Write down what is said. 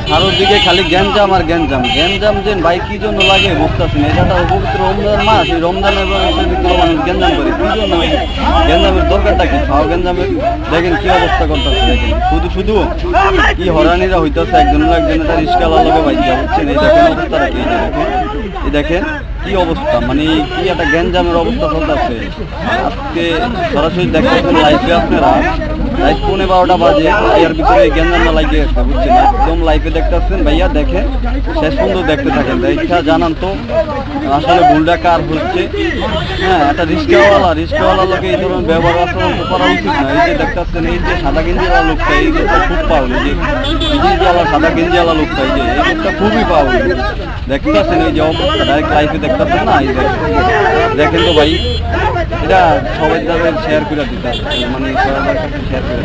চারোদিকে খালি গ্যাঞ্জাম আর গ্যাঞ্জাম গ্যাঞ্জাম যে ভাই কি জন্য লাগে বুঝতেছি না। এটা পবিত্র রমজান মাস, এই রমজানের ভিতরে মানুষ গ্যাঞ্জাম করে কি জন্য? এই গ্যাঞ্জামের দরকারটা কি? খাওয়া গ্যাঞ্জামের দেখেন কি অবস্থা করতেছে, দেখেন শুধু শুধু কি হরানিরা হইতেছে, একজন একটা রিস্কালার লোকে বাইজা বুঝছেন। এই দেখেন অবস্থাটা কি, এই দেখেন কি অবস্থা, মানে কি একটা গ্যাঞ্জামের অবস্থা চলতেছে। আজকে সরাসরি দেখতেছেন লাইফে আপনারা, রাত 11:30 বাজে, এর ভিতরে গ্যাঞ্জামটা লাগিয়ে গেছে বুঝছেন। একদম লাইফে দেখতেছেন ভাইয়া, দেখেন শেষ পর্যন্ত দেখতে থাকেন। ইচ্ছা জানান তো আসলে ভুলটা কার হচ্ছে। হ্যাঁ, একটা রিস্কাওয়ালা লোকে এই ধরনের ব্যবহার আচরণ করা উচিত না। এই যে দেখতেছেন, এই যে সাদা গেঞ্জিওয়ালা লোকটা, এই যে খুব পাওয়া, এই যে সাদা গেঞ্জিওয়ালা লোকটা, এই লোকটা খুবই পাওয়া দেখতেছেন। এই যে অবস্থা ডাইরেক্ট লাইফে দেখতেছেন না, এই দেখেন তো ভাই, এটা সবাই তাদের শেয়ার করে দিতে, মানে সবার কাছে শেয়ার করে